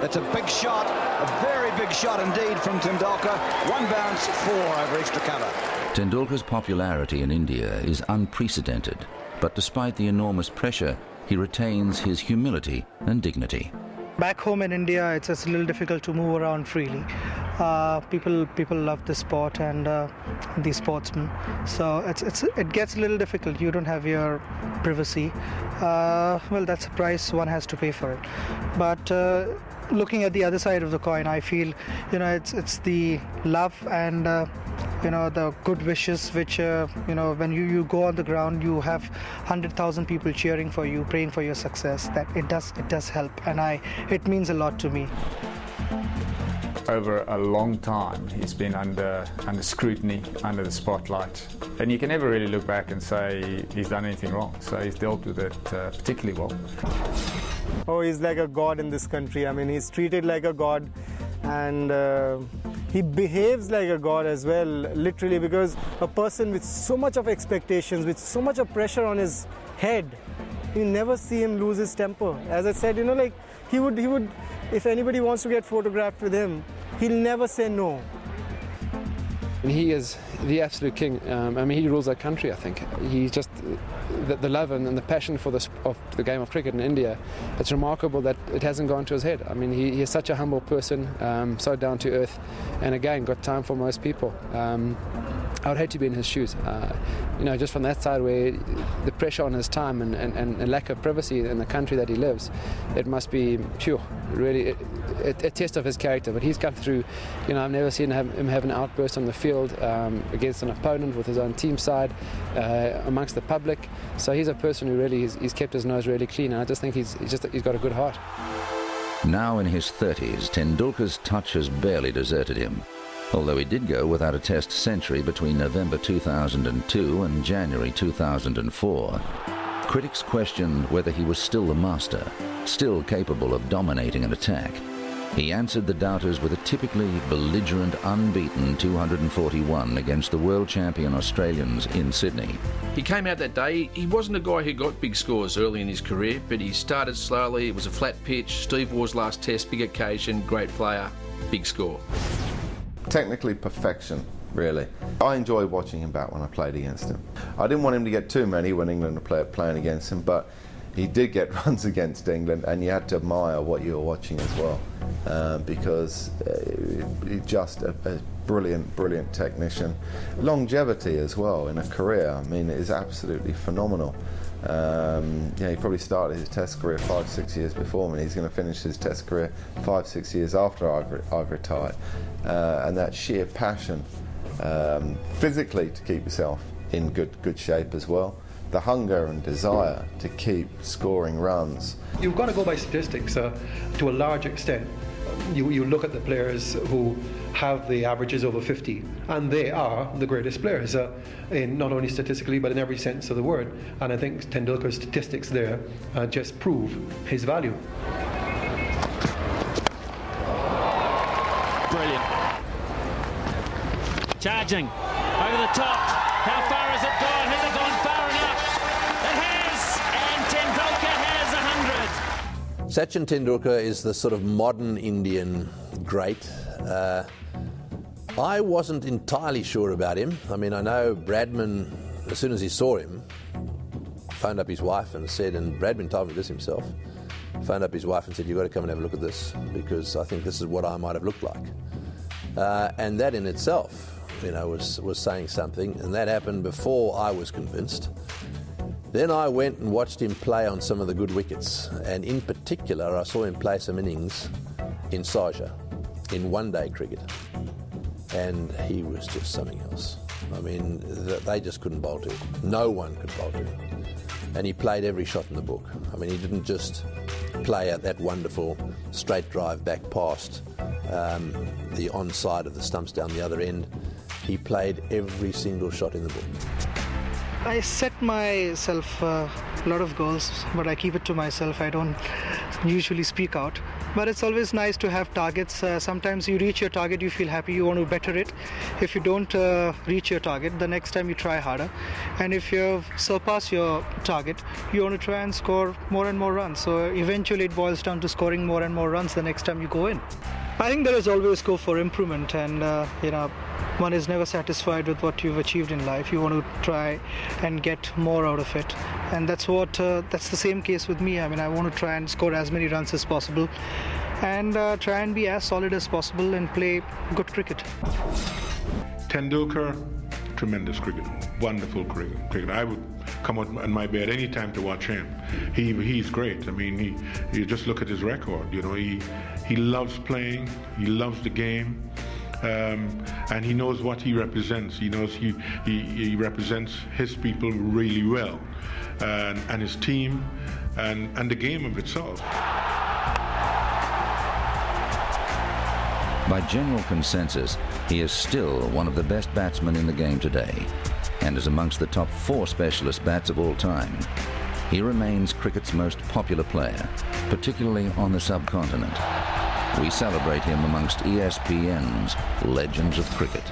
It's a big shot, a very big shot indeed from Tendulkar. One bounce, 4 over extra cover. Tendulkar's popularity in India is unprecedented, but despite the enormous pressure, he retains his humility and dignity. Back home in India, it's a little difficult to move around freely. People love the sport and the sportsmen, so it gets a little difficult. You don't have your privacy. Well, that's a price one has to pay for it. But looking at the other side of the coin, I feel, it's the love and the good wishes which, when you go on the ground, you have 100,000 people cheering for you, praying for your success. That it does help, and it means a lot to me. Over a long time, he's been under scrutiny, under the spotlight, and you can never really look back and say he's done anything wrong. So he's dealt with it particularly well. Oh, he's like a god in this country. I mean, he's treated like a god, and he behaves like a god as well, literally, because a person with so much of expectations, with so much of pressure on his head, you never see him lose his temper. As I said, he would, if anybody wants to get photographed with him, he'll never say no. He is the absolute king. He rules our country, I think. He's just the love and the passion for the game of cricket in India. It's remarkable that it hasn't gone to his head. I mean, he is such a humble person, so down to earth, and again, got time for most people. I would hate to be in his shoes. Just from that side where the pressure on his time and lack of privacy in the country that he lives, it must be really a test of his character. But he's come through. I've never seen him have an outburst on the field against an opponent with his own team side, amongst the public. So he's a person who really he's kept his nose really clean, and I just think he's got a good heart. Now in his 30s, Tendulkar's touch has barely deserted him, although he did go without a Test century between November 2002 and January 2004. Critics questioned whether he was still the master, still capable of dominating an attack. He answered the doubters with a typically belligerent, unbeaten 241 against the world champion Australians in Sydney. He came out that day. He wasn't a guy who got big scores early in his career, but he started slowly. It was a flat pitch. Steve Waugh's last Test, big occasion, great player, big score. Technically perfection, really. I enjoyed watching him bat when I played against him. I didn't want him to get too many when England were playing against him, but he did get runs against England, and you had to admire what you were watching as well, because he's just a brilliant technician. Longevity as well in a career, I mean, it is absolutely phenomenal. He probably started his Test career 5-6 years before me. He's going to finish his Test career 5-6 years after I've retired. And that sheer passion, physically to keep yourself in good shape as well. The hunger and desire to keep scoring runs. You've got to go by statistics to a large extent. You look at the players who have the averages over 50, and they are the greatest players, in not only statistically but in every sense of the word. And I think Tendulkar's statistics there just prove his value. Brilliant. Charging over the top. How far has it gone? Has it gone far enough? It has, and Tendulkar has 100. Sachin Tendulkar is the sort of modern Indian great. I wasn't entirely sure about him. I mean, I know Bradman, as soon as he saw him, phoned up his wife and said, and Bradman told me this himself, phoned up his wife and said, you've got to come and have a look at this, because I think this is what I might have looked like. And that in itself, was saying something, and that happened before I was convinced. Then I went and watched him play on some of the good wickets, and in particular I saw him play some innings in Sharjah, in one-day cricket, and he was just something else. I mean, they just couldn't bowl to him. No one could bowl to him. And he played every shot in the book. I mean, he didn't just play out that wonderful straight drive back past the onside of the stumps down the other end. He played every single shot in the book. I set myself a lot of goals, but I keep it to myself. I don't usually speak out. But it's always nice to have targets. Sometimes you reach your target, you feel happy, you want to better it. If you don't reach your target, the next time you try harder. And if you surpass your target, you want to try and score more and more runs. So eventually it boils down to scoring more and more runs the next time you go in. I think there is always scope for improvement, and one is never satisfied with what you've achieved in life. You want to try and get more out of it, and that's the same case with me. I mean, I want to try and score as many runs as possible, and try and be as solid as possible and play good cricket. Tendulkar, tremendous cricket, wonderful cricket. I would come out in my bed any time to watch him. He's great. I mean, you just look at his record. You know, he loves playing. He loves the game. And he knows what he represents. He knows he represents his people really well, and his team, and the game of itself. By general consensus, he is still one of the best batsmen in the game today, and is amongst the top 4 specialist bats of all time. He remains cricket's most popular player, particularly on the subcontinent. We celebrate him amongst ESPN's legends of cricket.